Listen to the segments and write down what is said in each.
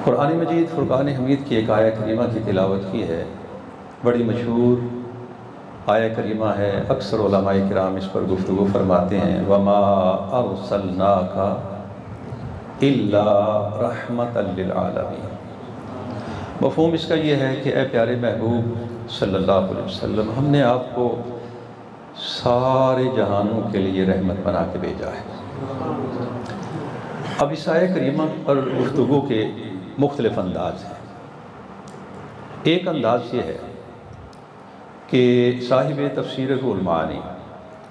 قرآن مجید فرقان حمید کی ایک آیہ کریمہ کی تلاوت کی ہے، بڑی مشہور آیہ کریمہ ہے۔ اکثر علماء کرام اس پر گفتگو فرماتے ہیں، وَمَا أَرْسَلْنَاكَ إِلَّا رَحْمَةً لِلْعَالَمِينَ۔ مفہوم اس کا یہ ہے کہ اے پیارے محبوب صلی اللہ علیہ وسلم، ہم نے آپ کو سارے جہانوں کے لیے رحمت بنا کے بھیجا ہے۔ اب اس آیہ کریمہ پر گفتگو کے مختلف انداز ہیں۔ ایک انداز یہ ہے کہ صاحب تفسیر روح المعانی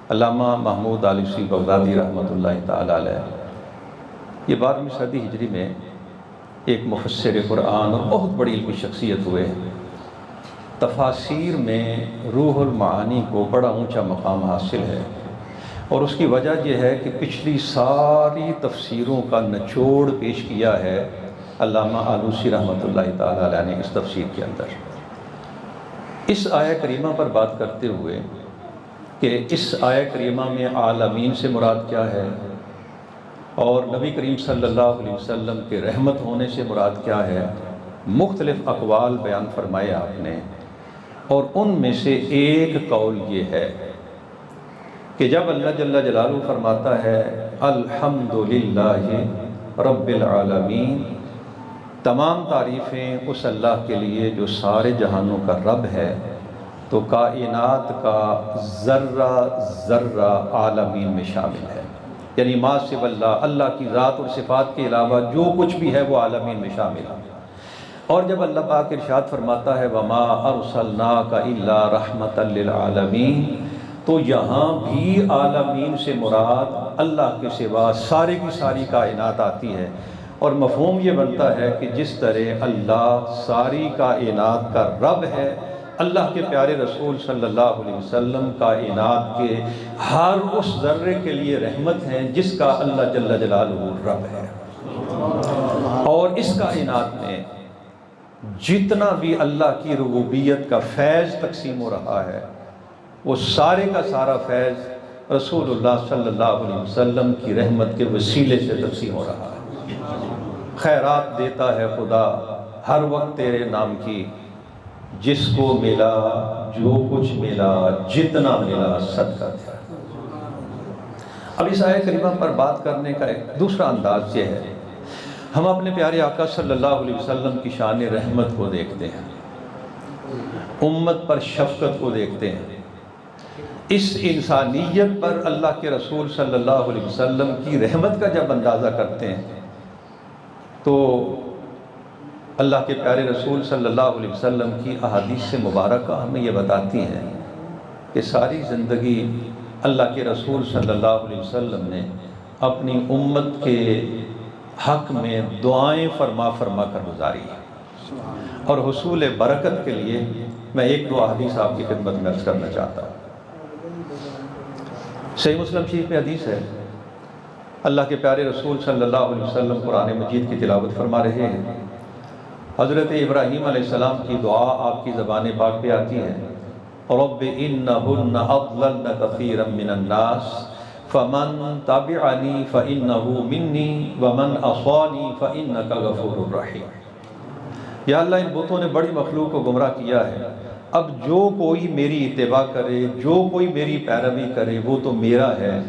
علامہ محمود آلوسی بغدادی رحمۃ اللہ تعالی علیہ، یہ 12ویں صدی ہجری میں ایک مفسر قرآن اور بہت بڑی علمی شخصیت ہوئے ہیں۔ تفاسیر میں روح المعانی کو بڑا اونچا مقام حاصل ہے، اور اس کی وجہ یہ ہے کہ پچھلی ساری تفسیروں کا نچوڑ پیش کیا ہے علامہ آلوسی رحمۃ اللہ تعالی علیہ نے اس تفسیر کے اندر۔ اس آیہ کریمہ پر بات کرتے ہوئے کہ اس آیہ کریمہ میں عالمین سے مراد کیا ہے، اور نبی کریم صلی اللہ علیہ وسلم کے رحمت ہونے سے مراد کیا ہے، مختلف اقوال بیان فرمائے آپ نے، اور ان میں سے ایک قول یہ ہے کہ جب اللہ جل جلالہ فرماتا ہے الحمدللہ رب العالمین، تمام تعریفیں اس اللہ کے لیے جو سارے جہانوں کا رب ہے، تو کائنات کا ذرہ ذرہ عالمین میں شامل ہے، یعنی ما سوی اللہ، اللہ کی ذات اور صفات کے علاوہ جو کچھ بھی ہے وہ عالمین میں شامل ہے۔ اور جب اللہ پاک ارشاد فرماتا ہے وَمَا أَرْسَلْنَاكَ إِلَّا رَحْمَةً لِلْعَالَمِينَ، تو یہاں بھی عالمین سے مراد اللہ کے سوا ساری کی ساری کائنات آتی ہے، اور مفہوم یہ بنتا ہے کہ جس طرح اللہ ساری کائنات کا رب ہے، اللہ کے پیارے رسول صلی اللہ علیہ وسلم کائنات کے ہر اس ذرے کے لیے رحمت ہیں جس کا اللہ جل جلالہ رب ہے۔ اور اس کائنات میں جتنا بھی اللہ کی ربوبیت کا فیض تقسیم ہو رہا ہے، وہ سارے کا سارا فیض رسول اللہ صلی اللہ علیہ وسلم کی رحمت کے وسیلے سے تقسیم ہو رہا ہے۔ خیرات دیتا ہے خدا ہر وقت تیرے نام کی، جس کو ملا جو کچھ ملا جتنا ملا صدقہ تھا۔ اب اس آیہ کریمہ پر بات کرنے کا ایک دوسرا انداز یہ ہے، ہم اپنے پیارے آقا صلی اللہ علیہ وسلم کی شان رحمت کو دیکھتے ہیں، امت پر شفقت کو دیکھتے ہیں، اس انسانیت پر اللہ کے رسول صلی اللہ علیہ وسلم کی رحمت کا جب اندازہ کرتے ہیں، تو اللہ کے پیارے رسول صلی اللہ علیہ وسلم کی احادیث سے مبارکہ ہمیں یہ بتاتی ہیں کہ ساری زندگی اللہ کے رسول صلی اللہ علیہ وسلم نے اپنی امت کے حق میں دعائیں فرما فرما کر گزاری ہے، اور حصول برکت کے لیے میں ایک دو حدیث آپ کی خدمت میں عرض کرنا چاہتا ہوں۔ صحیح مسلم شریف میں حدیث ہے، اللہ کے پیارے رسول صلی اللہ علیہ وسلم قرآن مجید کی تلاوت فرما رہے ہیں، حضرت ابراہیم علیہ السلام کی دعا آپ کی زبان پاک پہ آتی ہے، رب انہن اضللن کثیرا من الناس فمن تبعنی فانہ منی ومن عصانی فانک غفور رحیم۔ یا اللہ، ان بتوں نے بڑی مخلوق کو گمراہ کیا ہے، اب جو کوئی میری اتباع کرے، جو کوئی میری پیروی کرے، وہ تو میرا ہے،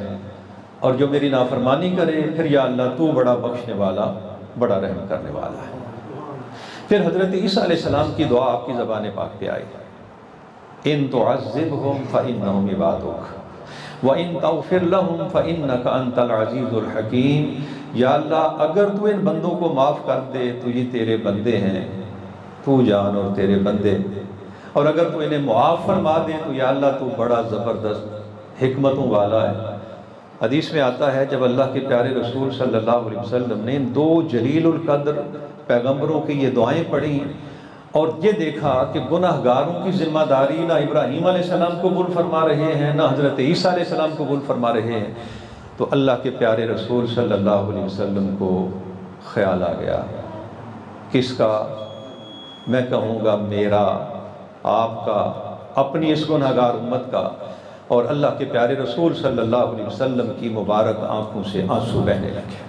اور جو میری نافرمانی کرے پھر یا اللہ تو بڑا بخشنے والا، بڑا رحم کرنے والا ہے۔ پھر حضرت عیسیٰ علیہ السلام کی دعا آپ کی زبان پاک پہ آئی، ان تعذبہم فانہم عبادک وان تغفر لہم فانک انت العزیز الحکیم۔ یا اللہ، اگر تو ان بندوں کو معاف کر دے تو یہ تیرے بندے ہیں، تو جان اور تیرے بندے، اور اگر تو انہیں معاف فرما دے تو یا اللہ تو بڑا زبردست حکمتوں والا ہے۔ حدیث میں آتا ہے جب اللہ کے پیارے رسول صلی اللہ علیہ وسلم نے ان دو جلیل القدر پیغمبروں کی یہ دعائیں پڑھی اور یہ دیکھا کہ گناہ گاروں کی ذمہ داری نہ ابراہیم علیہ السلام قبول فرما رہے ہیں، نہ حضرت عیسیٰ علیہ السلام قبول فرما رہے ہیں، تو اللہ کے پیارے رسول صلی اللہ علیہ وسلم کو خیال آ گیا، کس کا؟ میں کہوں گا میرا، آپ کا، اپنی اس گناہ گار امت کا۔ اور اللہ کے پیارے رسول صلی اللہ علیہ وسلم کی مبارک آنکھوں سے آنسو بہنے لگے۔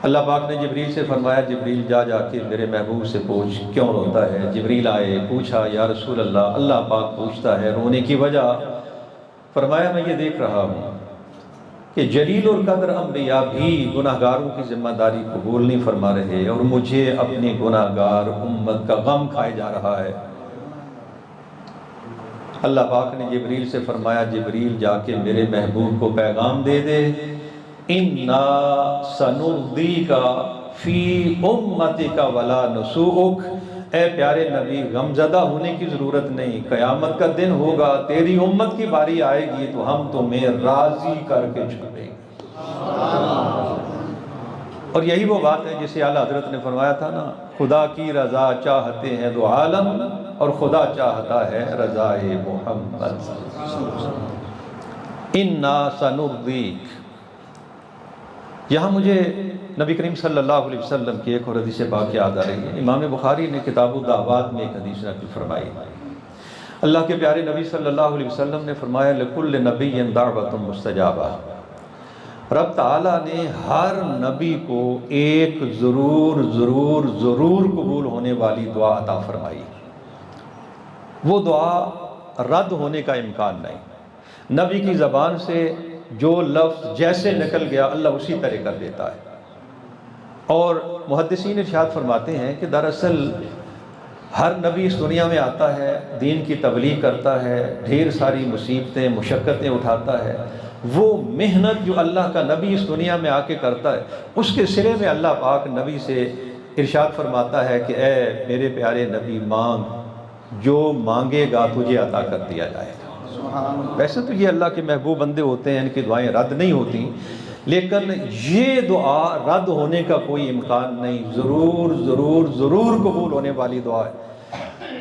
اللہ پاک نے جبریل سے فرمایا جبریل جا کے میرے محبوب سے پوچھ کیوں روتا ہے۔ جبریل آئے، پوچھا یا رسول اللہ پاک پوچھتا ہے رونے کی وجہ۔ فرمایا میں یہ دیکھ رہا ہوں کہ جلیل القدر انبیاء بھی گناہ گاروں کی ذمہ داری قبول نہیں فرما رہے، اور مجھے اپنی گناہ گار امت کا غم کھائے جا رہا ہے۔ اللہ پاک نے جبریل سے فرمایا جبریل جا کے میرے محبوب کو پیغام دے دے، اِنَّا سَنُرْضِيكَ فِي أُمَّتِكَ وَلَا نُسُوءُكَ، اے پیارے نبی غم زدہ ہونے کی ضرورت نہیں، قیامت کا دن ہوگا، تیری امت کی باری آئے گی تو ہم تمہیں راضی کر کے چھوڑیں گے۔ اور یہی وہ بات ہے جسے اعلیٰ حضرت نے فرمایا تھا نا، خدا کی رضا چاہتے ہیں دو عالم، اور خدا چاہتا ہے رضائے محمد۔ اِنَّا سَنُرْضِيكَ، یہاں مجھے نبی کریم صلی اللہ علیہ وسلم کی ایک اور حدیث پاک یاد آ رہی ہے۔ امام بخاری نے کتاب الدعوات میں ایک حدیث نقل فرمائی۔ اللہ کے پیارے نبی صلی اللہ علیہ وسلم نے فرمایا لِكُلِّ نَبِيٍّ دَعْوَةٌ مُسْتَجَابَةٌ، رب تعالیٰ نے ہر نبی کو ایک ضرور ضرور ضرور قبول ہونے والی دعا عطا فرمائی۔ وہ دعا رد ہونے کا امکان نہیں، نبی کی زبان سے جو لفظ جیسے نکل گیا اللہ اسی طرح کر دیتا ہے۔ اور محدثین ارشاد فرماتے ہیں کہ دراصل ہر نبی اس دنیا میں آتا ہے، دین کی تبلیغ کرتا ہے، ڈھیر ساری مصیبتیں مشقتیں اٹھاتا ہے، وہ محنت جو اللہ کا نبی اس دنیا میں آ کے کرتا ہے اس کے صلے میں اللہ پاک نبی سے ارشاد فرماتا ہے کہ اے میرے پیارے نبی مانگ، جو مانگے گا تجھے عطا کر دیا جائے گا۔ ویسے تو یہ اللہ کے محبوب بندے ہوتے ہیں، ان کی دعائیں رد نہیں ہوتی، لیکن یہ دعا رد ہونے کا کوئی امکان نہیں، ضرور ضرور ضرور قبول ہونے والی دعا ہے۔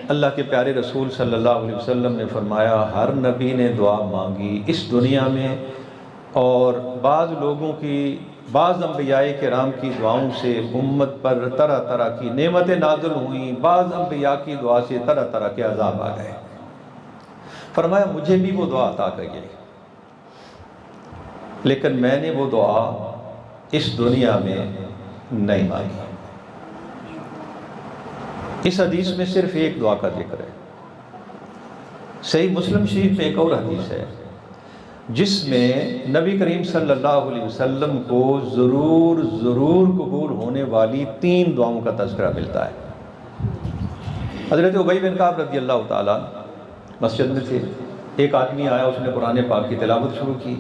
اللہ کے پیارے رسول صلی اللہ علیہ وسلم نے فرمایا ہر نبی نے دعا مانگی اس دنیا میں، اور بعض لوگوں کی بعض انبیاء کرام کی دعاؤں سے امت پر طرح طرح کی نعمتیں نازل ہوئیں، بعض انبیاء کی دعا سے طرح طرح کے عذاب آ گئے۔ فرمایا مجھے بھی وہ دعا عطا کریے، لیکن میں نے وہ دعا اس دنیا میں نہیں مانگی۔ اس حدیث میں صرف ایک دعا کا ذکر ہے۔ صحیح مسلم شریف میں ایک اور حدیث ہے جس میں نبی کریم صلی اللہ علیہ وسلم کو ضرور ضرور قبول ہونے والی 3 دعاؤں کا تذکرہ ملتا ہے۔ حضرت ابی بن کعب رضی اللہ تعالیٰ مسجد میں تھے، ایک آدمی آیا، اس نے قرآن پاک کی تلاوت شروع کی،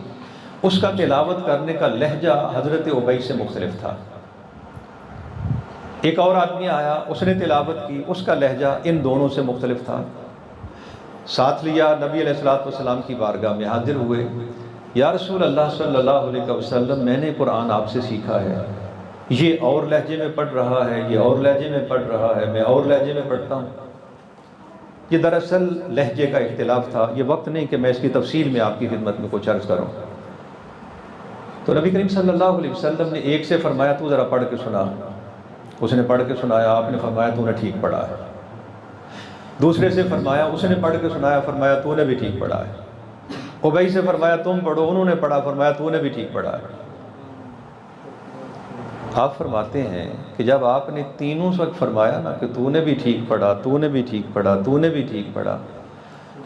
اس کا تلاوت کرنے کا لہجہ حضرت ابی سے مختلف تھا۔ ایک اور آدمی آیا، اس نے تلاوت کی، اس کا لہجہ ان دونوں سے مختلف تھا۔ ساتھ لیا، نبی علیہ السلام کی بارگاہ میں حاضر ہوئے، یا رسول اللہ صلی اللہ علیہ وسلم میں نے قرآن آپ سے سیکھا ہے، یہ اور لہجے میں پڑھ رہا ہے، یہ اور لہجے میں پڑھ رہا ہے، میں اور لہجے میں پڑھتا ہوں۔ یہ دراصل لہجے کا اختلاف تھا، یہ وقت نہیں کہ میں اس کی تفصیل میں آپ کی خدمت میں کچھ عرض کروں۔ تو نبی کریم صلی اللہ علیہ وسلم نے ایک سے فرمایا تو ذرا پڑھ کے سنا، اس نے پڑھ کے سنایا، آپ نے فرمایا تو نے ٹھیک پڑھا ہے۔ دوسرے سے فرمایا، اس نے پڑھ کے سنایا، فرمایا تو نے بھی ٹھیک پڑھا ہے۔ ابی سے فرمایا تم پڑھو، انہوں نے پڑھا، فرمایا تو نے بھی ٹھیک پڑھا ہے۔ آپ فرماتے ہیں کہ جب آپ نے تینوں سے فرمایا نا کہ تو نے بھی ٹھیک پڑھا، تو نے بھی ٹھیک پڑھا، تو نے بھی ٹھیک پڑھا،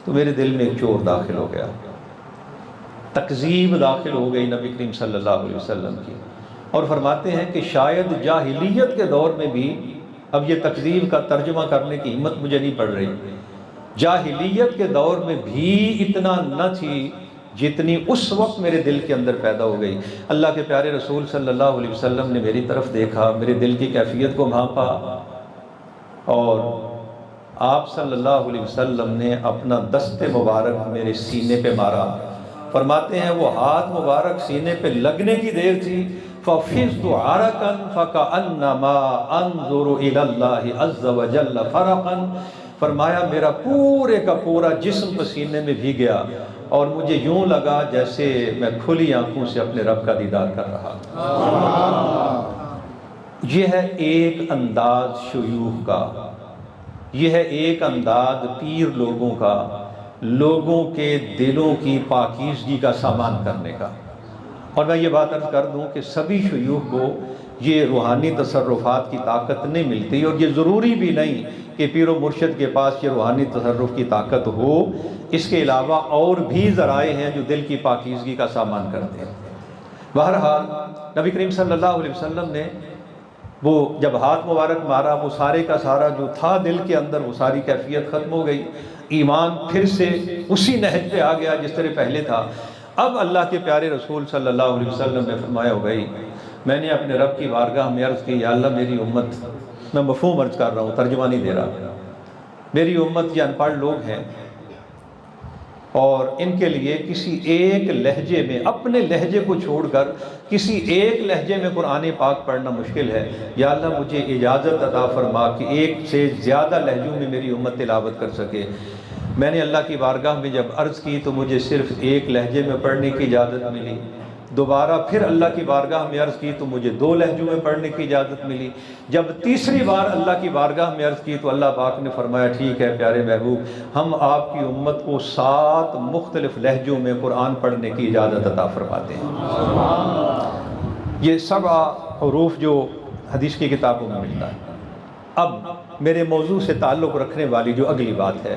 تو میرے دل میں ایک چور داخل ہو گیا، تکذیب داخل ہو گئی نبی کریم صلی اللہ علیہ وسلم کی۔ اور فرماتے ہیں کہ شاید جاہلیت کے دور میں بھی اب یہ تکذیب کا ترجمہ کرنے کی ہمت مجھے نہیں پڑ رہی، جاہلیت کے دور میں بھی اتنا نہ تھی جتنی اس وقت میرے دل کے اندر پیدا ہو گئی۔ اللہ کے پیارے رسول صلی اللہ علیہ وسلم نے میری طرف دیکھا، میرے دل کی کیفیت کو بھانپا، اور آپ صلی اللہ علیہ وسلم نے اپنا دست مبارک میرے سینے پہ مارا۔ فرماتے ہیں وہ ہاتھ مبارک سینے پہ لگنے کی دیر تھی، فَفِزْتُ عَرَقًا فَكَأَنَّمَا أَنظُرُ إِلَى اللَّهِ عَزَّ وَجَلَّ فَرَقًا۔ فرمایا میرا پورے کا پورا جسم پسینے میں بھیگ گیا، اور مجھے یوں لگا جیسے میں کھلی آنکھوں سے اپنے رب کا دیدار کر رہا۔ یہ ہے ایک انداز شیوخ کا، یہ ہے ایک انداز پیر لوگوں کا، لوگوں کے دلوں کی پاکیزگی کا سامان کرنے کا۔ اور میں یہ بات عرض کر دوں کہ سبھی شیوخ کو یہ روحانی تصرفات کی طاقت نہیں ملتی، اور یہ ضروری بھی نہیں کہ پیر و مرشد کے پاس یہ روحانی تصرف کی طاقت ہو۔ اس کے علاوہ اور بھی ذرائع ہیں جو دل کی پاکیزگی کا سامان کرتے ہیں۔ بہرحال نبی کریم صلی اللہ علیہ وسلم نے وہ جب ہاتھ مبارک مارا، وہ سارے کا سارا جو تھا دل کے اندر وہ ساری کیفیت ختم ہو گئی، ایمان پھر سے اسی نہج پہ آ گیا جس طرح پہلے تھا۔ اب اللہ کے پیارے رسول صلی اللہ علیہ وسلم نے فرمایا، ہو گئی میں نے اپنے رب کی بارگاہ میں عرض کی، یا اللہ میری امت، میں مفہوم عرض کر رہا ہوں، ترجمہ نہیں دے رہا، میری امت یہ ان پڑھ لوگ ہیں اور ان کے لیے کسی ایک لہجے میں، اپنے لہجے کو چھوڑ کر کسی ایک لہجے میں قرآن پاک پڑھنا مشکل ہے، یا اللہ مجھے اجازت عطا فرما کہ ایک سے زیادہ لہجوں میں میری امت تلاوت کر سکے۔ میں نے اللہ کی بارگاہ میں جب عرض کی تو مجھے صرف ایک لہجے میں پڑھنے کی اجازت ملی، دوبارہ پھر اللہ کی بارگاہ میں عرض کی تو مجھے 2 لہجوں میں پڑھنے کی اجازت ملی، جب تیسری بار اللہ کی بارگاہ میں عرض کی تو اللہ پاک نے فرمایا، ٹھیک ہے پیارے محبوب، ہم آپ کی امت کو 7 مختلف لہجوں میں قرآن پڑھنے کی اجازت عطا فرماتے ہیں۔ یہ 7 حروف جو حدیث کی کتابوں میں ملتا ہے۔ اب میرے موضوع سے تعلق رکھنے والی جو اگلی بات ہے،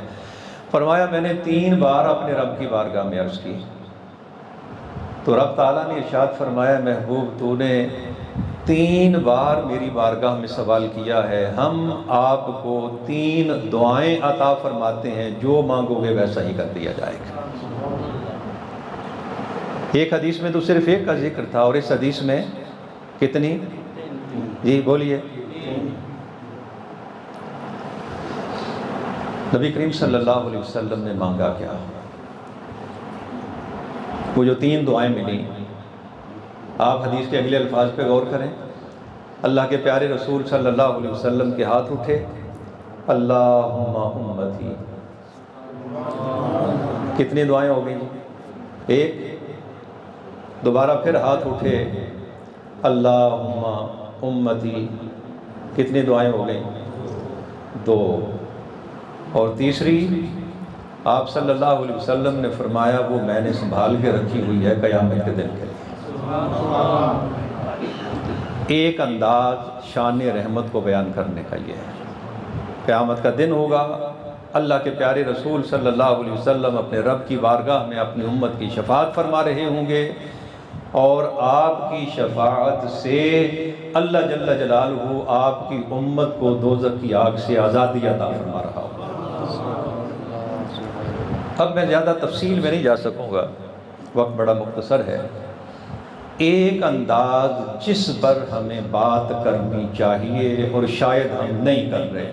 فرمایا میں نے 3 بار اپنے رب کی بارگاہ میں عرض کی تو رب تعالیٰ نے ارشاد فرمایا، محبوب تو نے 3 بار میری بارگاہ میں سوال کیا ہے، ہم آپ کو 3 دعائیں عطا فرماتے ہیں، جو مانگو گے ویسا ہی کر دیا جائے گا۔ ایک حدیث میں تو صرف ایک کا ذکر تھا، اور اس حدیث میں کتنی؟ جی بولیے۔ نبی کریم صلی اللہ علیہ وسلم نے مانگا کیا؟ وہ جو 3 دعائیں ملی، آپ حدیث کے اگلے الفاظ پہ غور کریں۔ اللہ کے پیارے رسول صلی اللہ علیہ وسلم کے ہاتھ اٹھے، اللہم امتی، کتنی دعائیں ہو گئی؟ ایک۔ دوبارہ پھر ہاتھ اٹھے، اللہم امتی، کتنی دعائیں ہو گئی؟ 2۔ اور تیسری، آپ صلی اللہ علیہ وسلم نے فرمایا وہ میں نے سنبھال کے رکھی ہوئی ہے قیامت کے دن کے لیے۔ ایک انداز شان رحمت کو بیان کرنے کا یہ ہے، قیامت کا دن ہوگا، اللہ کے پیارے رسول صلی اللہ علیہ وسلم اپنے رب کی بارگاہ میں اپنی امت کی شفاعت فرما رہے ہوں گے، اور آپ کی شفاعت سے اللہ جل جلالہ آپ کی امت کو دوزخ کی آگ سے آزادی عطا فرما رہا ہوگا۔ اب میں زیادہ تفصیل میں نہیں جا سکوں گا، وقت بڑا مختصر ہے۔ ایک انداز جس پر ہمیں بات کرنی چاہیے اور شاید ہم نہیں کر رہے،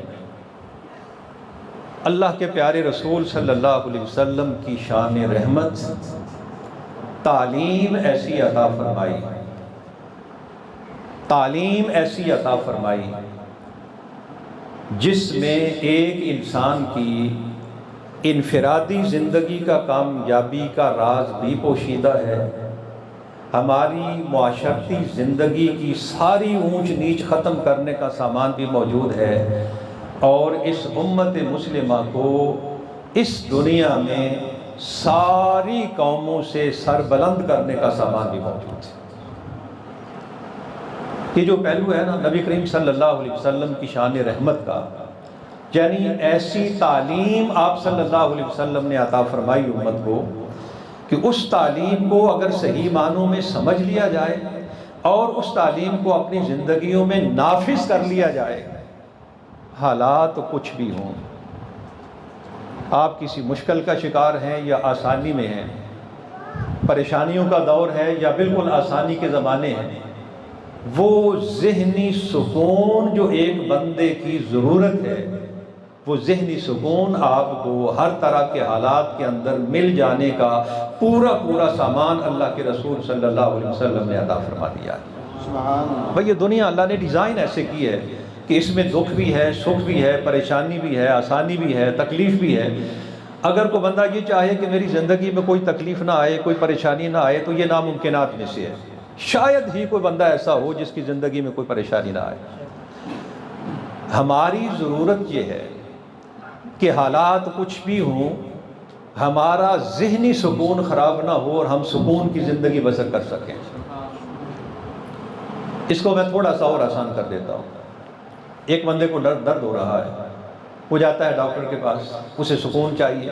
اللہ کے پیارے رسول صلی اللہ علیہ وسلم کی شان رحمت، تعلیم ایسی عطا فرمائی، تعلیم ایسی عطا فرمائی جس میں ایک انسان کی انفرادی زندگی کا کامیابی کا راز بھی پوشیدہ ہے، ہماری معاشرتی زندگی کی ساری اونچ نیچ ختم کرنے کا سامان بھی موجود ہے، اور اس امت مسلمہ کو اس دنیا میں ساری قوموں سے سربلند کرنے کا سامان بھی موجود ہے۔ یہ جو پہلو ہے نا نبی کریم صلی اللہ علیہ وسلم کی شان رحمت کا، یعنی ایسی تعلیم آپ صلی اللہ علیہ وسلم نے عطا فرمائی امت کو کہ اس تعلیم کو اگر صحیح معنوں میں سمجھ لیا جائے اور اس تعلیم کو اپنی زندگیوں میں نافذ کر لیا جائے، حالات کچھ بھی ہوں، آپ کسی مشکل کا شکار ہیں یا آسانی میں ہیں، پریشانیوں کا دور ہے یا بالکل آسانی کے زمانے ہیں، وہ ذہنی سکون جو ایک بندے کی ضرورت ہے، وہ ذہنی سکون آپ کو ہر طرح کے حالات کے اندر مل جانے کا پورا سامان اللہ کے رسول صلی اللہ علیہ وسلم نے عطا فرما دیا ہے۔ بھئی یہ دنیا اللہ نے ڈیزائن ایسے کی ہے کہ اس میں دکھ بھی ہے، سکھ بھی ہے، پریشانی بھی ہے، آسانی بھی ہے، تکلیف بھی ہے۔ اگر کوئی بندہ یہ چاہے کہ میری زندگی میں کوئی تکلیف نہ آئے، کوئی پریشانی نہ آئے، تو یہ ناممکنات میں سے ہے، شاید ہی کوئی بندہ ایسا ہو جس کی زندگی میں کوئی پریشانی نہ آئے۔ ہماری ضرورت یہ ہے کہ حالات کچھ بھی ہوں، ہمارا ذہنی سکون خراب نہ ہو اور ہم سکون کی زندگی بسر کر سکیں۔ اس کو میں تھوڑا سا اور آسان کر دیتا ہوں. ایک بندے کو درد ہو رہا ہے، وہ جاتا ہے ڈاکٹر کے پاس، اسے سکون چاہیے.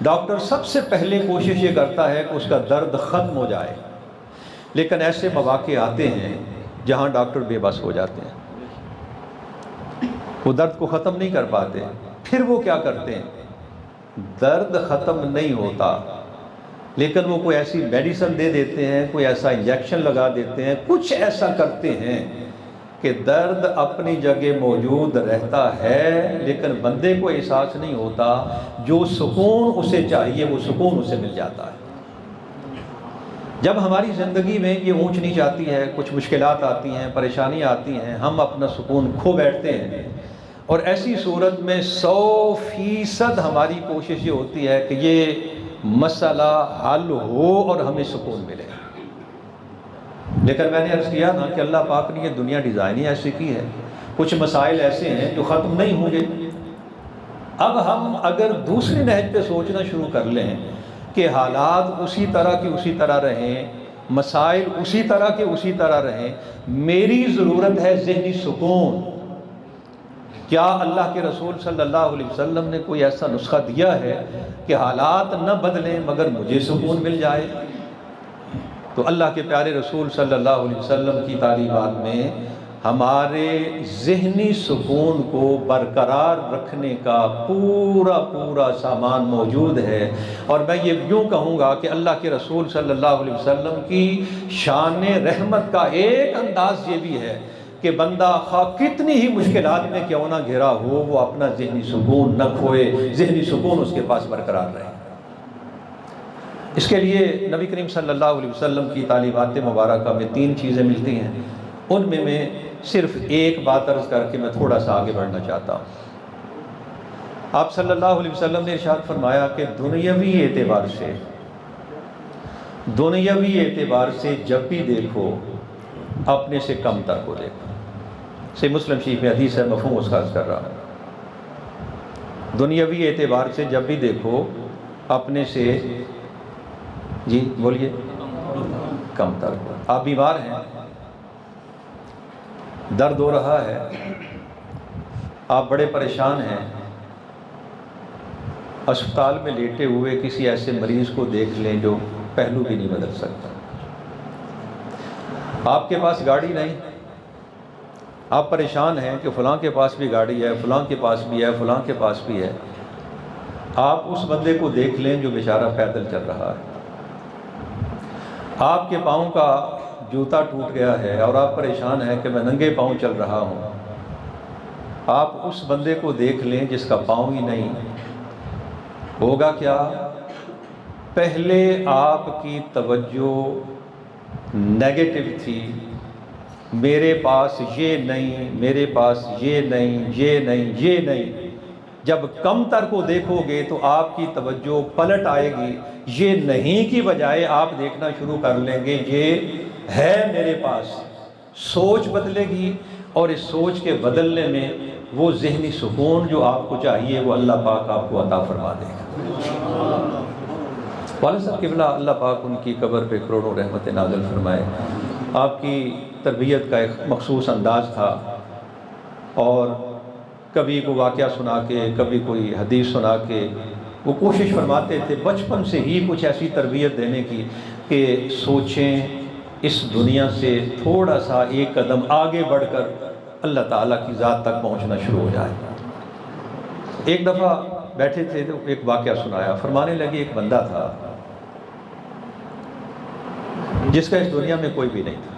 ڈاکٹر سب سے پہلے کوشش یہ کرتا ہے کہ اس کا درد ختم ہو جائے، لیکن ایسے مواقع آتے ہیں جہاں ڈاکٹر بے بس ہو جاتے ہیں، وہ درد کو ختم نہیں کر پاتے. پھر وہ کیا کرتے ہیں؟ درد ختم نہیں ہوتا لیکن وہ کوئی ایسی میڈیسن دے دیتے ہیں، کوئی ایسا انجیکشن لگا دیتے ہیں، کچھ ایسا کرتے ہیں کہ درد اپنی جگہ موجود رہتا ہے لیکن بندے کو احساس نہیں ہوتا. جو سکون اسے چاہیے وہ سکون اسے مل جاتا ہے. جب ہماری زندگی میں یہ اونچ نیچ آتی ہے، کچھ مشکلات آتی ہیں، پریشانی آتی ہیں، ہم اپنا سکون کھو بیٹھتے ہیں، اور ایسی صورت میں 100% ہماری کوشش یہ ہوتی ہے کہ یہ مسئلہ حل ہو اور ہمیں سکون ملے. لیکن میں نے عرض کیا نا کہ اللہ پاک نے یہ دنیا ڈیزائن ہی ایسی کی ہے، کچھ مسائل ایسے ہیں جو ختم نہیں ہوں گے. اب ہم اگر دوسری نہج پہ سوچنا شروع کر لیں کہ حالات اسی طرح کی اسی طرح رہیں، مسائل اسی طرح کے اسی طرح رہیں، میری ضرورت ہے ذہنی سکون. کیا اللہ کے رسول صلی اللہ علیہ وسلم نے کوئی ایسا نسخہ دیا ہے کہ حالات نہ بدلیں مگر مجھے سکون مل جائے؟ تو اللہ کے پیارے رسول صلی اللہ علیہ وسلم کی تعلیمات میں ہمارے ذہنی سکون کو برقرار رکھنے کا پورا سامان موجود ہے. اور میں یہ یوں کہوں گا کہ اللہ کے رسول صلی اللہ علیہ وسلم کی شان رحمت کا ایک انداز یہ بھی ہے کہ بندہ خواہ کتنی ہی مشکلات میں کیوں نہ گھرا ہو، وہ اپنا ذہنی سکون نہ کھوئے، ذہنی سکون اس کے پاس برقرار رہے. اس کے لیے نبی کریم صلی اللہ علیہ وسلم کی تعلیمات مبارکہ میں 3 چیزیں ملتی ہیں. ان میں صرف ایک بات عرض کر کے میں تھوڑا سا آگے بڑھنا چاہتا ہوں. آپ صلی اللہ علیہ وسلم نے ارشاد فرمایا کہ دنیاوی اعتبار سے جب بھی دیکھو اپنے سے کم تر کو دیکھو. صحیح مسلم شریف میں حدیث ہے، مفہوم اس کا عرض کر رہا ہوں. دنیاوی اعتبار سے جب بھی دیکھو اپنے سے، جی بولیے، کم تر کو. آپ بیمار ہیں، درد ہو رہا ہے، آپ بڑے پریشان ہیں، اسپتال میں لیٹے ہوئے کسی ایسے مریض کو دیکھ لیں جو پہلو بھی نہیں بدل سکتا. آپ کے پاس گاڑی نہیں، آپ پریشان ہیں کہ فلاں کے پاس بھی گاڑی ہے، فلاں کے پاس بھی ہے، فلاں کے پاس بھی ہے. آپ اس بندے کو دیکھ لیں جو بیچارہ پیدل چل رہا ہے. آپ کے پاؤں کا جوتا ٹوٹ گیا ہے اور آپ پریشان ہیں کہ میں ننگے پاؤں چل رہا ہوں. آپ اس بندے کو دیکھ لیں جس کا پاؤں ہی نہیں. ہوگا کیا؟ پہلے آپ کی توجہ نیگیٹو تھی، میرے پاس یہ نہیں، میرے پاس یہ نہیں، یہ نہیں، یہ نہیں. جب کم تر کو دیکھو گے تو آپ کی توجہ پلٹ آئے گی. یہ نہیں کی بجائے آپ دیکھنا شروع کر لیں گے یہ ہے میرے پاس. سوچ بدلے گی اور اس سوچ کے بدلنے میں وہ ذہنی سکون جو آپ کو چاہیے وہ اللہ پاک آپ کو عطا فرما دے گا. والد صاحب قبلہ اللہ پاک ان کی قبر پہ کروڑوں رحمت نازل فرمائے. آپ کی تربیت کا ایک مخصوص انداز تھا، اور کبھی کوئی واقعہ سنا کے، کبھی کوئی حدیث سنا کے وہ کوشش فرماتے تھے بچپن سے ہی کچھ ایسی تربیت دینے کی کہ سوچیں اس دنیا سے تھوڑا سا ایک قدم آگے بڑھ کر اللہ تعالیٰ کی ذات تک پہنچنا شروع ہو جائے. ایک دفعہ بیٹھے تھے تو ایک واقعہ سنایا. فرمانے لگے ایک بندہ تھا جس کا اس دنیا میں کوئی بھی نہیں تھا،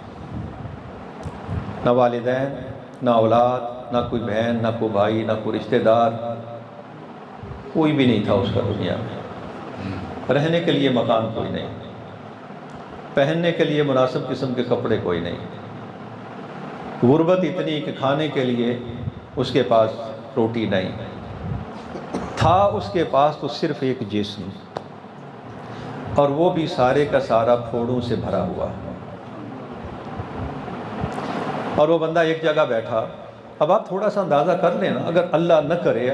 نہ والدین، نہ اولاد، نہ کوئی بہن، نہ کوئی بھائی، نہ کوئی رشتہ دار، کوئی بھی نہیں تھا اس کا دنیا میں. رہنے کے لیے مکان کوئی نہیں، پہننے کے لیے مناسب قسم کے کپڑے کوئی نہیں. غربت اتنی کہ کھانے کے لیے اس کے پاس روٹی نہیں تھا. اس کے پاس تو صرف ایک جسم، اور وہ بھی سارے کا سارا پھوڑوں سے بھرا ہوا. اور وہ بندہ ایک جگہ بیٹھا. اب آپ تھوڑا سا اندازہ کر لیں نا، اگر اللہ نہ کرے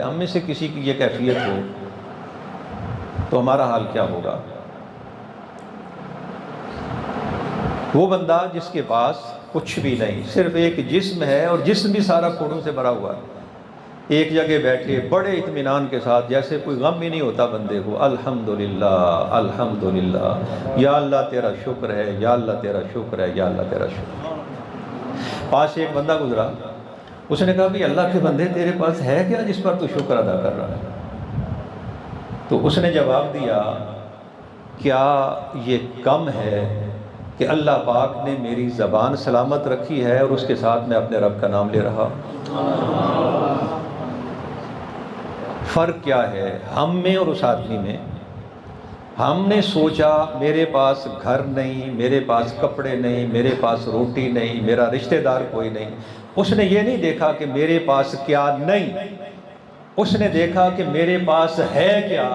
ہم میں سے کسی کی یہ کیفیت ہو تو ہمارا حال کیا ہوگا. وہ بندہ جس کے پاس کچھ بھی نہیں، صرف ایک جسم ہے اور جسم بھی سارا پھوڑوں سے بھرا ہوا ہے۔ ایک جگہ بیٹھے بڑے اطمینان کے ساتھ، جیسے کوئی غم ہی نہیں ہوتا بندے کو، الحمدللہ الحمدللہ، یا اللہ تیرا شکر ہے، یا اللہ تیرا شکر ہے، یا اللہ تیرا شکر ہے۔ پاس سے ایک بندہ گزرا، اس نے کہا کہ اللہ کے بندے تیرے پاس ہے کیا جس پر تو شکر ادا کر رہا ہے؟ تو اس نے جواب دیا، کیا یہ کم ہے کہ اللہ پاک نے میری زبان سلامت رکھی ہے اور اس کے ساتھ میں اپنے رب کا نام لے رہا؟ فرق کیا ہے ہم میں اور اس آدمی میں؟ ہم نے سوچا میرے پاس گھر نہیں، میرے پاس کپڑے نہیں، میرے پاس روٹی نہیں، میرا رشتہ دار کوئی نہیں۔ اس نے یہ نہیں دیکھا کہ میرے پاس کیا نہیں، اس نے دیکھا کہ میرے پاس ہے کیا۔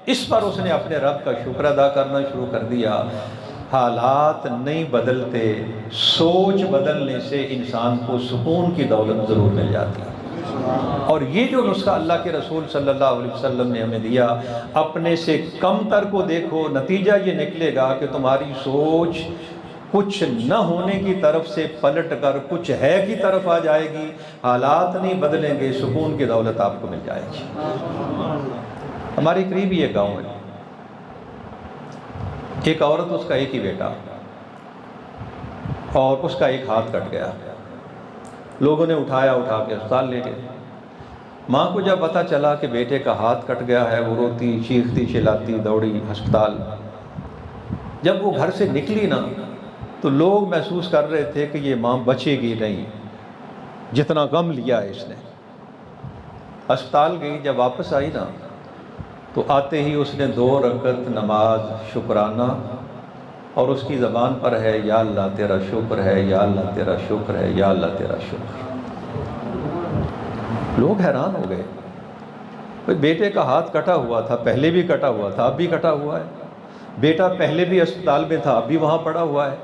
اس پر اس نے اپنے رب کا شکر ادا کرنا شروع کر دیا۔ حالات نہیں بدلتے، سوچ بدلنے سے انسان کو سکون کی دولت ضرور مل جاتی ہے۔ اور یہ جو نسخہ اللہ کے رسول صلی اللہ علیہ وسلم نے ہمیں دیا، اپنے سے کم تر کو دیکھو، نتیجہ یہ نکلے گا کہ تمہاری سوچ کچھ نہ ہونے کی طرف سے پلٹ کر کچھ ہے کی طرف آ جائے گی۔ حالات نہیں بدلیں گے، سکون کی دولت آپ کو مل جائے گی۔ ہمارے قریب ہی ایک گاؤں ہے، ایک عورت، اس کا ایک ہی بیٹا، اور اس کا ایک ہاتھ کٹ گیا۔ لوگوں نے اٹھا کے اسپتال لے گئے۔ ماں کو جب پتہ چلا کہ بیٹے کا ہاتھ کٹ گیا ہے، وہ روتی چیختی چلاتی دوڑی ہسپتال۔ جب وہ گھر سے نکلی نا تو لوگ محسوس کر رہے تھے کہ یہ ماں بچے گی نہیں، جتنا غم لیا ہے اس نے۔ ہسپتال گئی، جب واپس آئی نا تو آتے ہی اس نے 2 رکعت نماز شکرانہ، اور اس کی زبان پر ہے یا اللہ تیرا شکر ہے، یا اللہ تیرا شکر ہے، یا اللہ تیرا شکر۔ لوگ حیران ہو گئے، بھئی بیٹے کا ہاتھ کٹا ہوا تھا، پہلے بھی کٹا ہوا تھا، اب بھی کٹا ہوا ہے، بیٹا پہلے بھی اسپتال میں تھا، اب بھی وہاں پڑا ہوا ہے،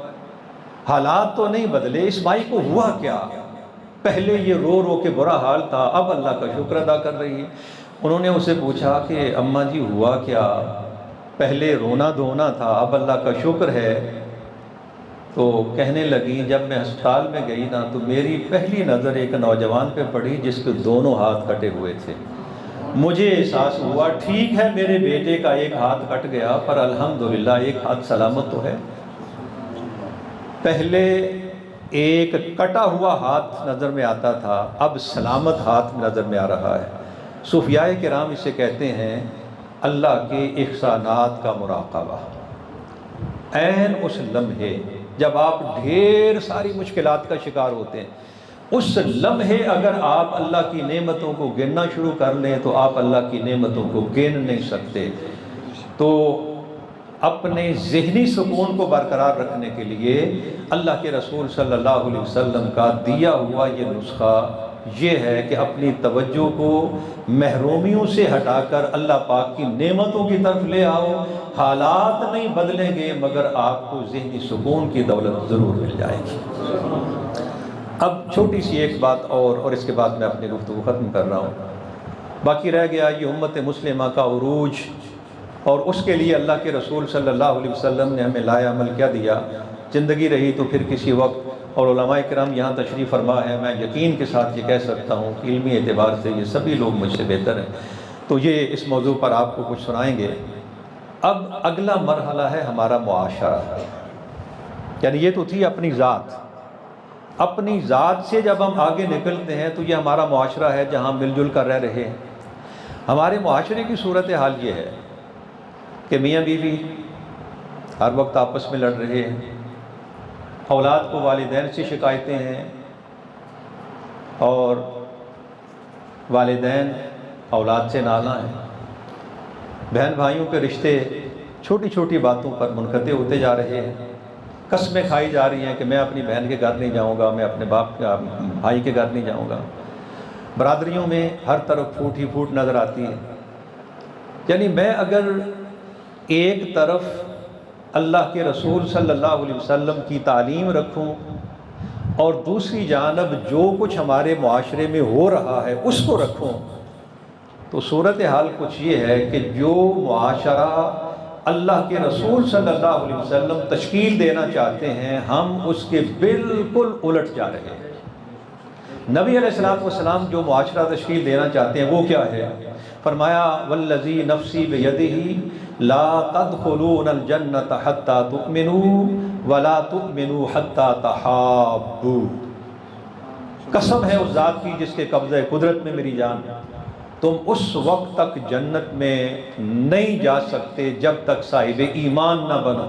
حالات تو نہیں بدلے، اس مائی کو ہوا کیا؟ پہلے یہ رو رو کے برا حال تھا، اب اللہ کا شکر ادا کر رہی ہے۔ انہوں نے اسے پوچھا کہ اماں جی ہوا کیا؟ پہلے رونا دھونا تھا، اب اللہ کا شکر ہے۔ تو کہنے لگی جب میں ہسپتال میں گئی نا تو میری پہلی نظر ایک نوجوان پہ پڑی جس کے دونوں ہاتھ کٹے ہوئے تھے۔ مجھے احساس ہوا ٹھیک ہے میرے بیٹے کا ایک ہاتھ کٹ گیا، پر الحمدللہ ایک ہاتھ سلامت تو ہے۔ پہلے ایک کٹا ہوا ہاتھ نظر میں آتا تھا، اب سلامت ہاتھ نظر میں آ رہا ہے۔ صوفیاء کرام اسے کہتے ہیں اللہ کے احسانات کا مراقبہ۔ عین اس لمحے جب آپ ڈھیر ساری مشکلات کا شکار ہوتے ہیں، اس لمحے اگر آپ اللہ کی نعمتوں کو گننا شروع کر لیں تو آپ اللہ کی نعمتوں کو گن نہیں سکتے۔ تو اپنے ذہنی سکون کو برقرار رکھنے کے لیے اللہ کے رسول صلی اللہ علیہ وسلم کا دیا ہوا یہ نسخہ یہ ہے کہ اپنی توجہ کو محرومیوں سے ہٹا کر اللہ پاک کی نعمتوں کی طرف لے آؤ۔ حالات نہیں بدلیں گے مگر آپ کو ذہنی سکون کی دولت ضرور مل جائے گی۔ اب چھوٹی سی ایک بات اور اس کے بعد میں اپنی گفتگو ختم کر رہا ہوں۔ باقی رہ گیا یہ امت مسلمہ کا عروج، اور اس کے لیے اللہ کے رسول صلی اللہ علیہ وسلم نے ہمیں لایا عمل کیا دیا۔ زندگی رہی تو پھر کسی وقت، اور علماء کرام یہاں تشریف فرما ہے، میں یقین کے ساتھ یہ کہہ سکتا ہوں کہ علمی اعتبار سے یہ سبھی لوگ مجھ سے بہتر ہیں، تو یہ اس موضوع پر آپ کو کچھ سنائیں گے۔ اب اگلا مرحلہ ہے ہمارا معاشرہ، یعنی یہ تو تھی اپنی ذات، اپنی ذات سے جب ہم آگے نکلتے ہیں تو یہ ہمارا معاشرہ ہے جہاں مل جل کر رہ رہے ہیں۔ ہمارے معاشرے کی صورتحال یہ ہے کہ میاں بیوی ہر وقت آپس میں لڑ رہے ہیں، اولاد کو والدین سے شکایتیں ہیں، اور والدین اولاد سے نالاں ہیں، بہن بھائیوں کے رشتے چھوٹی چھوٹی باتوں پر منقطع ہوتے جا رہے ہیں، قسمیں کھائی جا رہی ہیں کہ میں اپنی بہن کے گھر نہیں جاؤں گا، میں اپنے بھائی کے گھر نہیں جاؤں گا، برادریوں میں ہر طرف پھوٹ ہی پھوٹ نظر آتی ہے۔ یعنی میں اگر ایک طرف اللہ کے رسول صلی اللہ علیہ وسلم کی تعلیم رکھوں اور دوسری جانب جو کچھ ہمارے معاشرے میں ہو رہا ہے اس کو رکھوں، تو صورتحال کچھ یہ ہے کہ جو معاشرہ اللہ کے رسول صلی اللہ علیہ وسلم تشکیل دینا چاہتے ہیں، ہم اس کے بالکل الٹ جا رہے ہیں۔ نبی علیہ السلام جو معاشرہ تشکیل دینا چاہتے ہیں وہ کیا ہے؟ فرمایا والذی نفسی بیدہ لا تدخلون الجنۃ حتی تؤمنوا ولا تؤمنوا حتی تحابوا، قسم ہے اس ذات کی جس کے قبضہ قدرت میں میری جان، تم اس وقت تک جنت میں نہیں جا سکتے جب تک صاحب ایمان نہ بنو۔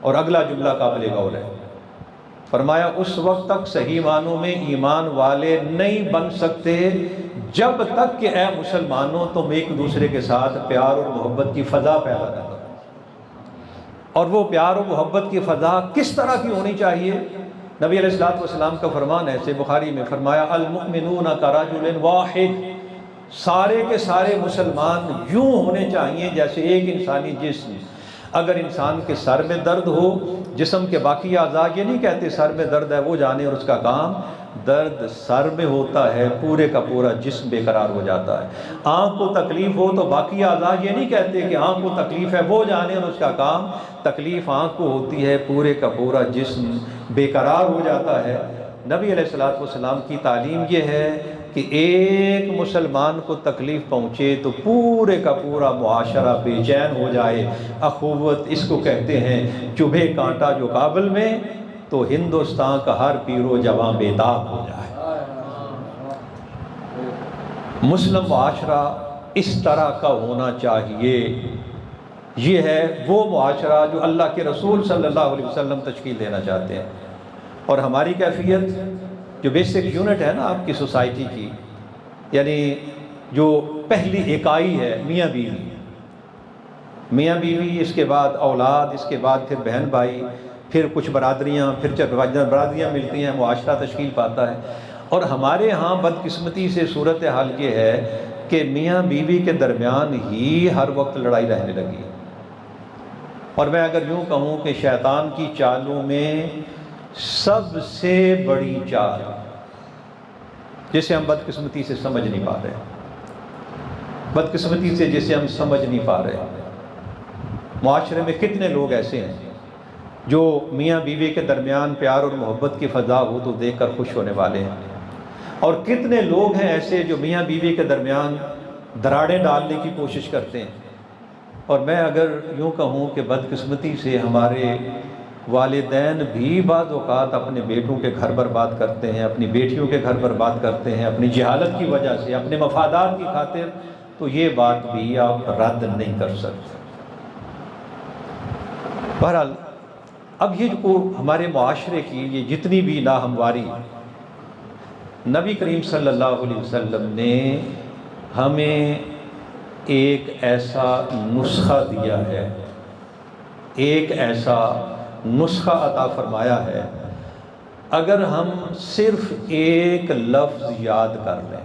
اور اگلا جملہ قابل غور ہے، فرمایا اس وقت تک صحیح معنوں میں ایمان والے نہیں بن سکتے جب تک کہ اے مسلمانوں تم ایک دوسرے کے ساتھ پیار اور محبت کی فضا پیدا نہ کرو۔ اور وہ پیار و محبت کی فضا کس طرح کی ہونی چاہیے؟ نبی علیہ السلام کا فرمان ہے، بخاری میں فرمایا المؤمنون کرجل واحد، سارے کے سارے مسلمان یوں ہونے چاہیے جیسے ایک انسانی جسم۔ اگر انسان کے سر میں درد ہو، جسم کے باقی اعضاء یہ نہیں کہتے سر میں درد ہے وہ جانے اور اس کا کام، درد سر میں ہوتا ہے پورے کا پورا جسم بے قرار ہو جاتا ہے۔ آنکھ کو تکلیف ہو تو باقی اعضاء یہ نہیں کہتے کہ آنکھ کو تکلیف ہے وہ جانے اور اس کا کام، تکلیف آنکھ کو ہوتی ہے پورے کا پورا جسم بے قرار ہو جاتا ہے۔ نبی علیہ السلام کی تعلیم یہ ہے کہ ایک مسلمان کو تکلیف پہنچے تو پورے کا پورا معاشرہ بے چین ہو جائے۔ اخوت اس کو کہتے ہیں، چبھے کانٹا جو کابل میں تو ہندوستان کا ہر پیرو جواں بیداب ہو جائے۔ مسلم معاشرہ اس طرح کا ہونا چاہیے، یہ ہے وہ معاشرہ جو اللہ کے رسول صلی اللہ علیہ وسلم تشکیل دینا چاہتے ہیں۔ اور ہماری کیفیت جو بیسک یونٹ ہے نا آپ کی سوسائٹی کی، یعنی جو پہلی اکائی ہے میاں بیوی، میاں بیوی، اس کے بعد اولاد، اس کے بعد پھر بہن بھائی، پھر کچھ برادریاں، پھر برادریاں ملتی ہیں، معاشرہ تشکیل پاتا ہے۔ اور ہمارے ہاں بدقسمتی سے صورتحال یہ ہے کہ میاں بیوی کے درمیان ہی ہر وقت لڑائی رہنے لگی۔ اور میں اگر یوں کہوں کہ شیطان کی چالوں میں سب سے بڑی چال جسے ہم بدقسمتی سے سمجھ نہیں پا رہے، بدقسمتی سے جسے ہم سمجھ نہیں پا رہے، معاشرے میں کتنے لوگ ایسے ہیں جو میاں بیوی کے درمیان پیار اور محبت کی فضا ہو تو دیکھ کر خوش ہونے والے ہیں، اور کتنے لوگ ہیں ایسے جو میاں بیوی کے درمیان دراڑیں ڈالنے کی کوشش کرتے ہیں۔ اور میں اگر یوں کہوں کہ بدقسمتی سے ہمارے والدین بھی بعض اوقات اپنے بیٹوں کے گھر برباد کرتے ہیں، اپنی بیٹیوں کے گھر برباد کرتے ہیں اپنی جہالت کی وجہ سے، اپنے مفادات کی خاطر، تو یہ بات بھی آپ رد نہیں کر سکتے۔ بہرحال اب یہ جو ہمارے معاشرے کی یہ جتنی بھی ناہمواری، نبی کریم صلی اللہ علیہ وسلم نے ہمیں ایک ایسا نسخہ دیا ہے، ایک ایسا نسخہ عطا فرمایا ہے، اگر ہم صرف ایک لفظ یاد کر لیں۔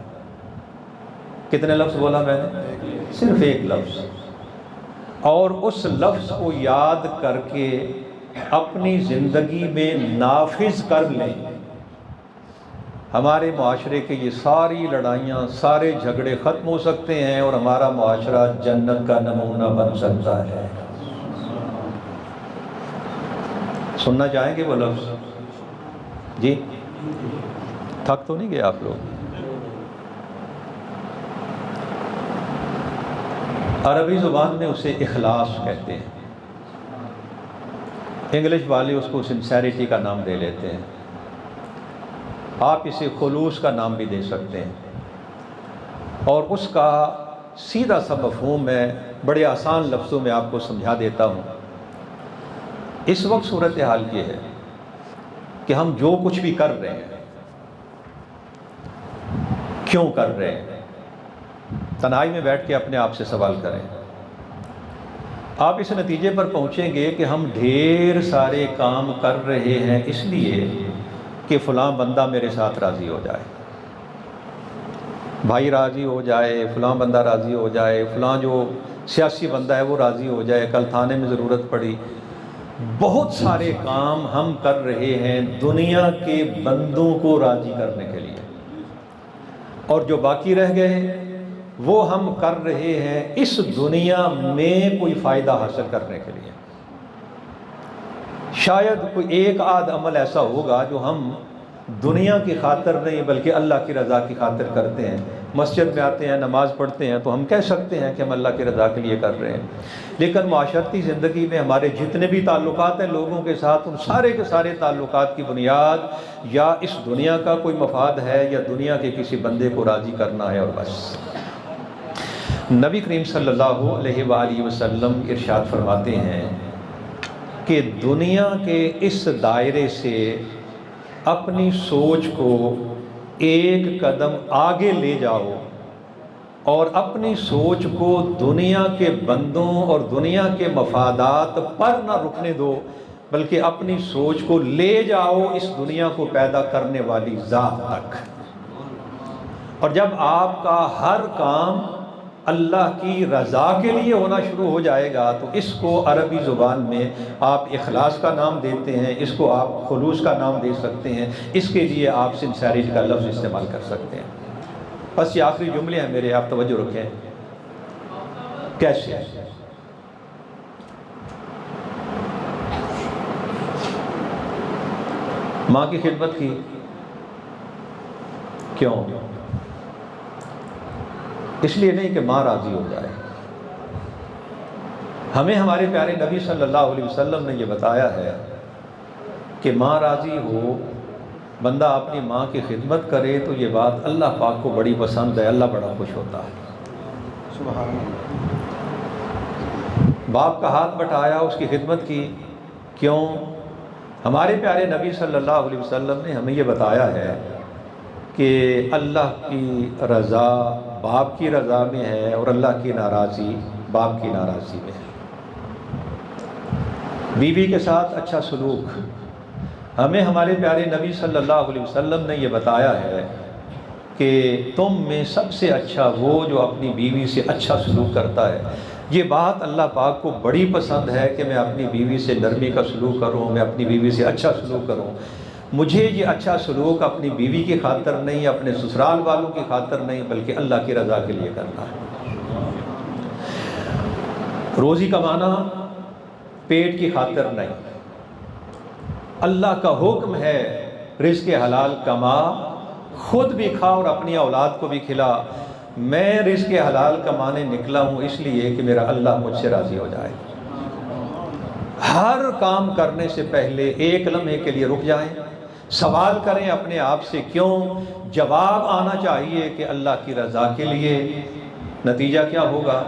کتنے لفظ بولا میں نے؟ صرف ایک لفظ، اور اس لفظ کو یاد کر کے اپنی زندگی میں نافذ کر لیں، ہمارے معاشرے کے یہ ساری لڑائیاں، سارے جھگڑے ختم ہو سکتے ہیں اور ہمارا معاشرہ جنت کا نمونہ بن سکتا ہے۔ سننا چاہیں گے وہ لفظ؟ جی تھک تو نہیں گئے آپ لوگ؟ عربی زبان میں اسے اخلاص کہتے ہیں، انگلش والے اس کو سنسیریٹی کا نام دے لیتے ہیں، آپ اسے خلوص کا نام بھی دے سکتے ہیں۔ اور اس کا سیدھا سا مفہوم میں بڑے آسان لفظوں میں آپ کو سمجھا دیتا ہوں۔ اس وقت صورتحال یہ ہے کہ ہم جو کچھ بھی کر رہے ہیں، کیوں کر رہے ہیں؟ تنہائی میں بیٹھ کے اپنے آپ سے سوال کریں۔ آپ اس نتیجے پر پہنچیں گے کہ ہم ڈھیر سارے کام کر رہے ہیں اس لیے کہ فلاں بندہ میرے ساتھ راضی ہو جائے، بھائی راضی ہو جائے، فلاں بندہ راضی ہو جائے، فلاں جو سیاسی بندہ ہے وہ راضی ہو جائے، کل تھانے میں ضرورت پڑی۔ بہت سارے کام ہم کر رہے ہیں دنیا کے بندوں کو راضی کرنے کے لیے، اور جو باقی رہ گئے وہ ہم کر رہے ہیں اس دنیا میں کوئی فائدہ حاصل کرنے کے لیے۔ شاید کوئی ایک آدھ عمل ایسا ہوگا جو ہم دنیا کی خاطر نہیں بلکہ اللہ کی رضا کی خاطر کرتے ہیں۔ مسجد میں آتے ہیں، نماز پڑھتے ہیں تو ہم کہہ سکتے ہیں کہ ہم اللہ کی رضا کے لیے کر رہے ہیں، لیکن معاشرتی زندگی میں ہمارے جتنے بھی تعلقات ہیں لوگوں کے ساتھ، ان سارے کے سارے تعلقات کی بنیاد یا اس دنیا کا کوئی مفاد ہے یا دنیا کے کسی بندے کو راضی کرنا ہے، اور بس۔ نبی کریم صلی اللہ علیہ وآلہ وسلم ارشاد فرماتے ہیں کہ دنیا کے اس دائرے سے اپنی سوچ کو ایک قدم آگے لے جاؤ اور اپنی سوچ کو دنیا کے بندوں اور دنیا کے مفادات پر نہ رکنے دو، بلکہ اپنی سوچ کو لے جاؤ اس دنیا کو پیدا کرنے والی ذات تک۔ اور جب آپ کا ہر کام اللہ کی رضا کے لیے ہونا شروع ہو جائے گا تو اس کو عربی زبان میں آپ اخلاص کا نام دیتے ہیں، اس کو آپ خلوص کا نام دے سکتے ہیں، اس کے لیے آپ سنسیریٹی کا لفظ استعمال کر سکتے ہیں۔ بس یہ آخری جملے ہیں میرے، آپ توجہ رکھیں۔ کیسے؟ ماں کی خدمت کی، کیوں؟ اس لیے نہیں کہ ماں راضی ہو جائے۔ ہمیں ہمارے پیارے نبی صلی اللہ علیہ وسلم نے یہ بتایا ہے کہ ماں راضی ہو، بندہ اپنی ماں کی خدمت کرے تو یہ بات اللہ پاک کو بڑی پسند ہے، اللہ بڑا خوش ہوتا ہے۔ سبحان اللہ۔ باپ کا ہاتھ بٹھایا، اس کی خدمت کی، کیوں؟ ہمارے پیارے نبی صلی اللہ علیہ وسلم نے ہمیں یہ بتایا ہے کہ اللہ کی رضا باپ کی رضا میں ہے اور اللہ کی ناراضی باپ کی ناراضی میں ہے۔ بیوی کے ساتھ اچھا سلوک، ہمیں ہمارے پیارے نبی صلی اللہ علیہ وسلم نے یہ بتایا ہے کہ تم میں سب سے اچھا وہ جو اپنی بیوی سے اچھا سلوک کرتا ہے۔ یہ بات اللہ پاک کو بڑی پسند ہے کہ میں اپنی بیوی سے نرمی کا سلوک کروں، میں اپنی بیوی سے اچھا سلوک کروں۔ مجھے یہ اچھا سلوک اپنی بیوی کی خاطر نہیں، اپنے سسرال والوں کی خاطر نہیں، بلکہ اللہ کی رضا کے لیے کرنا ہے۔ روزی کمانا پیٹ کی خاطر نہیں، اللہ کا حکم ہے رزق حلال کما، خود بھی کھا اور اپنی اولاد کو بھی کھلا۔ میں رزق حلال کمانے نکلا ہوں اس لیے کہ میرا اللہ مجھ سے راضی ہو جائے۔ ہر کام کرنے سے پہلے ایک لمحے کے لیے رک جائیں، سوال کریں اپنے آپ سے کیوں، جواب آنا چاہیے کہ اللہ کی رضا کے لیے۔ نتیجہ کیا ہوگا؟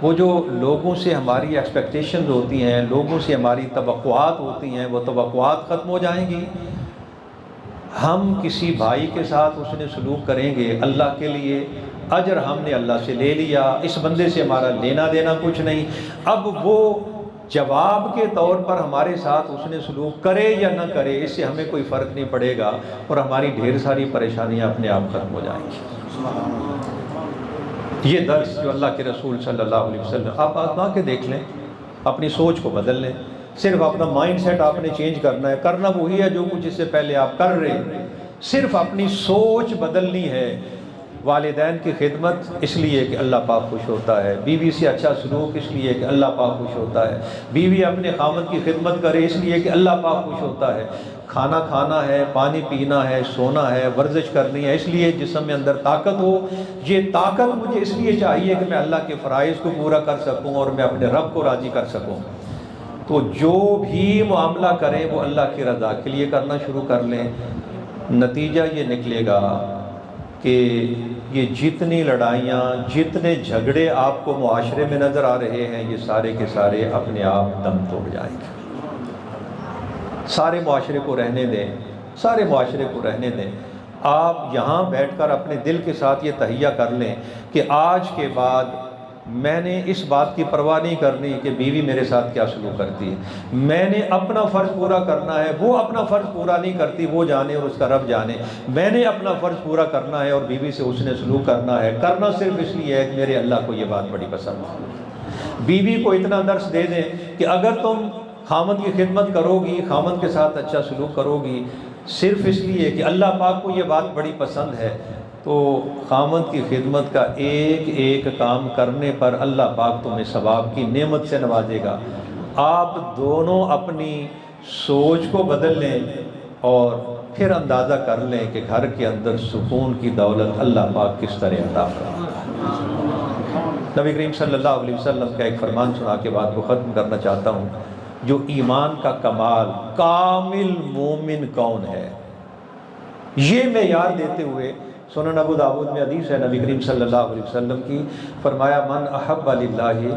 وہ جو لوگوں سے ہماری ایکسپیکٹیشنز ہوتی ہیں، لوگوں سے ہماری توقعات ہوتی ہیں، وہ توقعات ختم ہو جائیں گی۔ ہم کسی بھائی کے ساتھ اس نے سلوک کریں گے اللہ کے لیے، اجر ہم نے اللہ سے لے لیا، اس بندے سے ہمارا لینا دینا کچھ نہیں۔ اب وہ جواب کے طور پر ہمارے ساتھ اس نے سلوک کرے یا نہ کرے، اس سے ہمیں کوئی فرق نہیں پڑے گا اور ہماری ڈھیر ساری پریشانیاں اپنے آپ ختم ہو جائیں گی۔ یہ درس جو اللہ کے رسول صلی اللہ علیہ وسلم، آپ آزما کے دیکھ لیں، اپنی سوچ کو بدل لیں۔ صرف اپنا مائنڈ سیٹ آپ نے چینج کرنا ہے، کرنا وہی ہے جو کچھ اس سے پہلے آپ کر رہے ہیں، صرف اپنی سوچ بدلنی ہے۔ والدین کی خدمت اس لیے کہ اللہ پاک خوش ہوتا ہے، بیوی سے اچھا سلوک اس لیے کہ اللہ پاک خوش ہوتا ہے، بیوی اپنے خاوند کی خدمت کرے اس لیے کہ اللہ پاک خوش ہوتا ہے، کھانا کھانا ہے، پانی پینا ہے، سونا ہے، ورزش کرنی ہے اس لیے جسم میں اندر طاقت ہو۔ یہ طاقت مجھے اس لیے چاہیے کہ میں اللہ کے فرائض کو پورا کر سکوں اور میں اپنے رب کو راضی کر سکوں۔ تو جو بھی معاملہ کریں وہ اللہ کی رضا کے لیے کرنا شروع کر لیں۔ نتیجہ یہ نکلے گا کہ یہ جتنی لڑائیاں، جتنے جھگڑے آپ کو معاشرے میں نظر آ رہے ہیں، یہ سارے کے سارے اپنے آپ دم توڑ جائیں گے۔ سارے معاشرے کو رہنے دیں، سارے معاشرے کو رہنے دیں۔ آپ یہاں بیٹھ کر اپنے دل کے ساتھ یہ تہیہ کر لیں کہ آج کے بعد میں نے اس بات کی پرواہ نہیں کرنی کہ بیوی میرے ساتھ کیا سلوک کرتی ہے، میں نے اپنا فرض پورا کرنا ہے، وہ اپنا فرض پورا نہیں کرتی، وہ جانے اور اس کا رب جانے، میں نے اپنا فرض پورا کرنا ہے اور بیوی سے اس نے سلوک کرنا ہے، کرنا صرف اس لیے ہے کہ میرے اللہ کو یہ بات بڑی پسند ہے۔ بیوی کو اتنا درس دے دیں کہ اگر تم خاوند کی خدمت کرو گی، خاوند کے ساتھ اچھا سلوک کرو گی، صرف اس لیے کہ اللہ پاک کو یہ بات بڑی پسند ہے، تو خامند کی خدمت کا ایک ایک کام کرنے پر اللہ پاک تمہیں ثواب کی نعمت سے نوازے گا۔ آپ دونوں اپنی سوچ کو بدل لیں اور پھر اندازہ کر لیں کہ گھر کے اندر سکون کی دولت اللہ پاک کس طرح عطا فرماتا ہے۔ نبی کریم صلی اللہ علیہ وسلم کا ایک فرمان سنا کے بات کو ختم کرنا چاہتا ہوں۔ جو ایمان کا کمال، کامل مومن کون ہے، یہ معیار دیتے ہوئے سنن ابو داؤد میں حدیث ہے نبی کریم صلی اللہ علیہ وسلم کی، فرمایا من احب للہ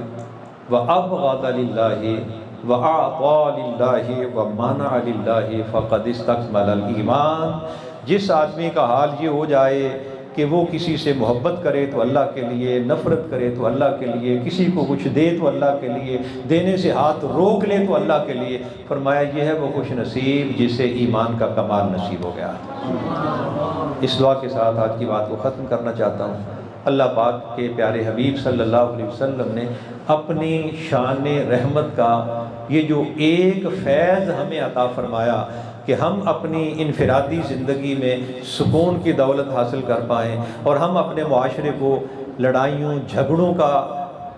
وابغض للہ واعطى للہ ومنع للہ فقد استکمل الایمان۔ جس آدمی کا حال یہ ہو جائے کہ وہ کسی سے محبت کرے تو اللہ کے لیے، نفرت کرے تو اللہ کے لیے، کسی کو کچھ دے تو اللہ کے لیے، دینے سے ہاتھ روک لے تو اللہ کے لیے، فرمایا یہ ہے وہ خوش نصیب جسے ایمان کا کمال نصیب ہو گیا۔ اس دعا کے ساتھ آج کی بات کو ختم کرنا چاہتا ہوں۔ اللہ پاک کے پیارے حبیب صلی اللہ علیہ وسلم نے اپنی شان رحمت کا یہ جو ایک فیض ہمیں عطا فرمایا کہ ہم اپنی انفرادی زندگی میں سکون کی دولت حاصل کر پائیں اور ہم اپنے معاشرے کو لڑائیوں جھگڑوں کا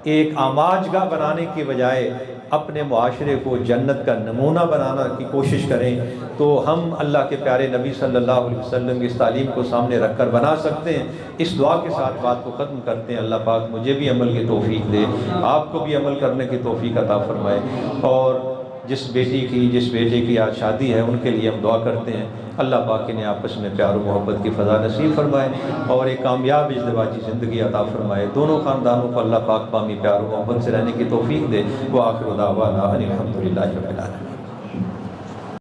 ایک آماج گاہ بنانے کی بجائے اپنے معاشرے کو جنت کا نمونہ بنانا کی کوشش کریں، تو ہم اللہ کے پیارے نبی صلی اللہ علیہ وسلم کی اس تعلیم کو سامنے رکھ کر بنا سکتے ہیں۔ اس دعا کے ساتھ بات کو ختم کرتے ہیں۔ اللہ پاک مجھے بھی عمل کی توفیق دے، آپ کو بھی عمل کرنے کی توفیق عطا فرمائے، اور جس بیٹے کی آج شادی ہے ان کے لیے ہم دعا کرتے ہیں اللہ پاک انہیں آپس میں پیار و محبت کی فضا نصیب فرمائے اور ایک کامیاب ازدواجی زندگی عطا فرمائے۔ دونوں خاندانوں کو اللہ پاک بامی پیار و محبت سے رہنے کی توفیق دے۔ وآخر دعوانا ان الحمد للہ رب العالمین۔